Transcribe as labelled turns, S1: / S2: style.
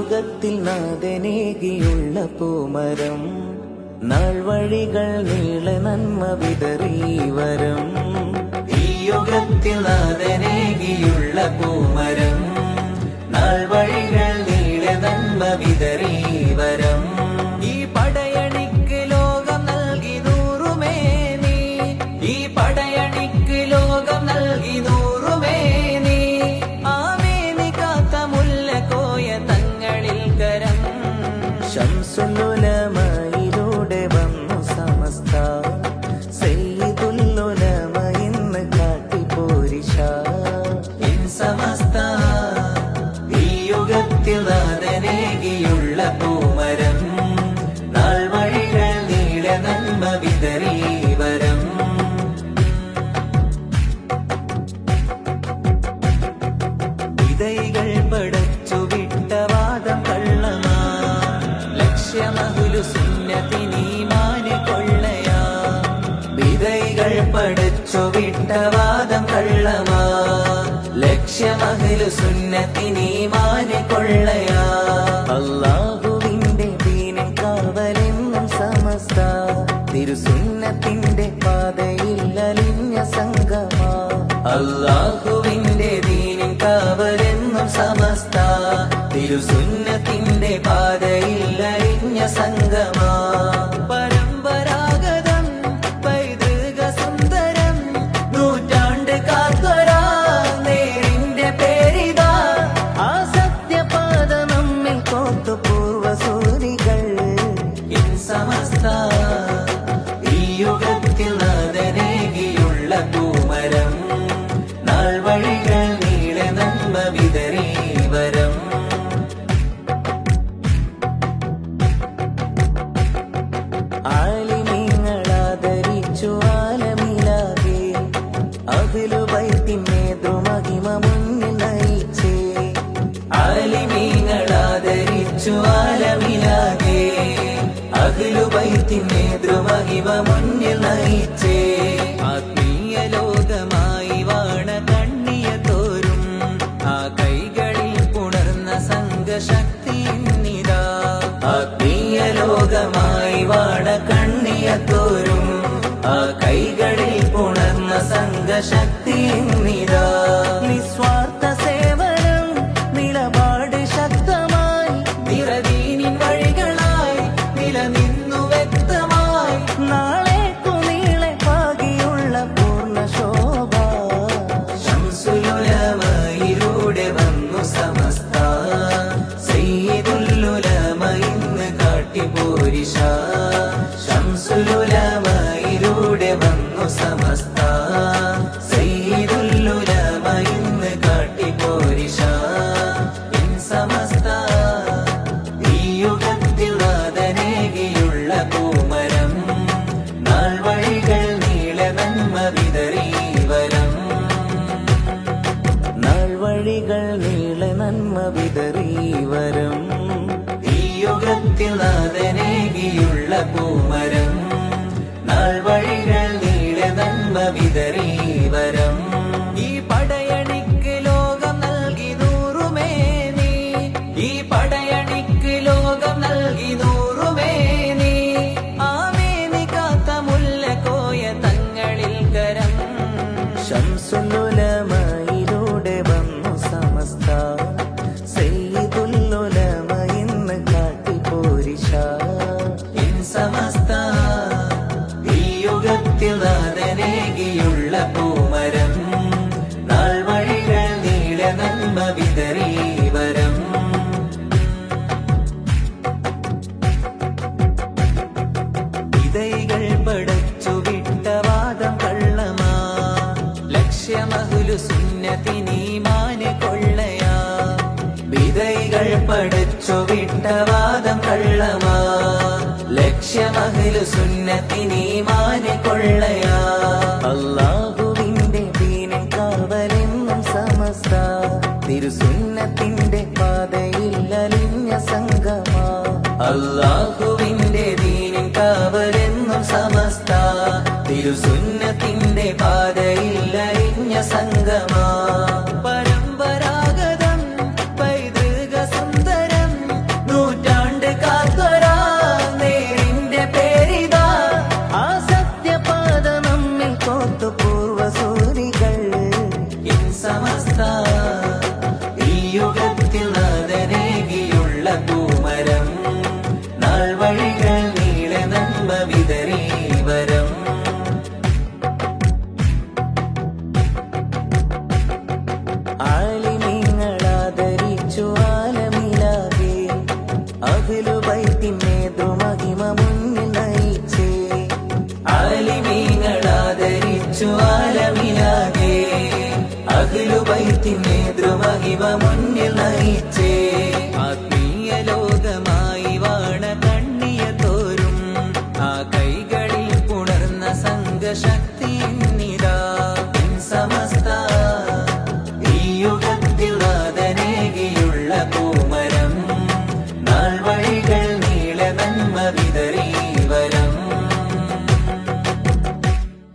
S1: യുഗത്തിൽ നാഥനേകിയുള്ള പൂമരം നാൾ വഴികൾ നീളെ നന്മ വിതറി വരം. ഈ യുഗത്തിൽ നാഥനേകിയുള്ള പൂമരം നാൾ വഴികൾ നീളെ നന്മ വിതറി വരം. ഈ പടയണിക്ക് ലോകം നൽകി നൂറുമേനി, ഈ പടയണിക്ക് ലോകം നൽകി നൂറുമേനി. ആമേനി കാത്ത മുല്ലക്കോയ തങ്ങളിൽ കരം. ശംസുൽ ഉലമയിലൂടെ വന്നു സമസ്ത, സയ്യിദുൽ ഉലമ ഇന്ന് കാട്ടിപ്പോരിശ. സമസ്ത ഈ യുഗത്തിൽ നാഥനേകിയുള്ള പൂമരം നാൾ വഴികൾ നീളെ നന്മ വിതറി വരം. വിതൈകൾ പടച്ചു വിട്ട വാദം കള്ളമാ, ലക്ഷ്യമഹുലു സുന്നത്തിനീമാന് കൊള്ളയാ. വിതൈകൾ പടച്ചു വിട്ട വാദം കള്ളമാ, ലക്ഷ്യമഹ്ലു സുന്നത്തിനീമാന് കൊള്ളയാ. അല്ലാഹുവിന്റെ ദീനിൻ കാവലെന്നും സമസ്ത, തിരുസുന്നത്തിന്റെ പാതയിൽ അലിഞ്ഞ സംഗമാ. അല്ലാഹുവിന്റെ ദീനിൻ കാവലെന്നും സമസ്ത, തിരുസുന്നത്തിന്റെ പാതയിൽ അലിഞ്ഞ സംഗമാ. പരമ്പരാഗതം പൈതൃക സുന്ദരം നൂറ്റാണ്ട് കാത്തൊരാ നേരിന്റെ പേരിതാ. ആ സത്യപാത നമ്മിൽ കോർത്തു പൂർവസൂരികൾ. സമസ്ത ഈ യുഗത്തിൽ നാഥനേകിയുള്ള പൂമരം നാൾ വഴികൾ നീളെ നന്മ വിതറി വരം. ആലിമീങ്ങളാദരിച്ചു ആലമിലാകെ, അഹ്ലു ബൈത്തിൻ നേതൃമഹിമ മുന്നിൽ നയിച്ചേ. ആലിമീങ്ങളാദരിച്ചു ആലമിലാകെ, അഹ്ലു ബൈത്തിൻ നേതൃമഹിമ മുന്നിൽ നയിച്ചേ. ആത്മീയ ലോകമായി വാണ കണ്ണിയ തോരും, ആ കൈകളിൽ പുണർന്ന സംഘശക്തി ഇന്നിതാ. ആത്മീയ ലോകമായി വാണ കണ്ണിയ തോരും, ആ കൈകളിൽ പുണർന്ന സംഘശക്തി ഇന്നിതാ. നിസ്വാർത്ഥ സേവനം നിലപാട് ശക്തമായി, നിറദീനിൻ വഴികളായി നിലനിന്നു വ്യക്തമായി. നാളേക്കു നീളെ പാകിയുള്ള പൂർണ്ണ ശോഭ. ശംസുൽ ഉലമയിലൂടെ വന്നു സമസ്ത, സയ്യിദുൽ ഉലമ ഇന്ന് കാട്ടിപ്പോരിശ. ശംസുൽ ഉലമയിലൂടെ വന്നു സമസ്ത, സയ്യിദുൽ ഉലമ ഇന്ന് കാട്ടിപ്പോരിശ. സമസ്ത ഈ യുഗത്തിൽ നാഥനേകിയുള്ള പൂമരം നാൾ വഴികൾ നീളെ നന്മ വിതറി വരം. നാൾ വഴികൾ നീളെ നന്മ വിതറി വരം. ഈ യുഗത്തിൽ നാഥനേകിയുള്ള പൂമരം നാൾ വഴികൾ നീളെ നന്മ വിതറി വരം. ഈ പടയണിക്ക് ലോകം നൽകി നൂറുമേനി, ഈ പടയണിക്ക് ലോകം നൽകി നൂറുമേനി. ആമേനി കാത്ത മുല്ലക്കോയ തങ്ങളിൽ കരം. ശംസുൽ ഉലമയിലൂടെ വന്നു സമസ്ത, സയ്യിദുൽ ഉലമ ഇന്ന് കാട്ടിപ്പോരിശ. സമസ്ത ഈ യുഗത്തിൽ നാഥനേകിയുള്ള പൂമരം നാൾ വഴികൾ നീളെ നന്മ വിതറി വരം. വിതൈകൾ പടച്ചു വിട്ട വാദം കള്ളമാ, ലക്ഷ്യമഹ്ലു സുന്നത്തിനീമാന് കൊള്ളയാ. വിതൈകൾ പടച്ചു വിട്ട വാദം കള്ളമാ, ലക്ഷ്യമഹ്ലു സുന്നത്തിനീമാന് കൊള്ളയാ. അല്ലാഹുവിന്റെ ദീനിൻ കാവലെന്നും സമസ്ത, തിരുസുന്നത്തിന്റെ പാതയിൽ അലിഞ്ഞ സംഗമാ. അല്ലാഹുവിന്റെ ദീനിൻ കാവലെന്നും സമസ്ത, തിരുസുന്നത്തിന്റെ പാതയിൽ അലിഞ്ഞ സംഗമാ. പരമ്പരാഗതം പൈതൃക സുന്ദരം പരച്ചു ആലമിലാകെ അഹ്ലുബൈത്തിൻ നേതൃമഹിമ മുന്നിൽ നയിച്ചേ ആത്മീയ ലോകമായി വാണ കണ്ണിയ തോരും ആ കൈകളിൽ പുണർന്ന സംഘശക്തി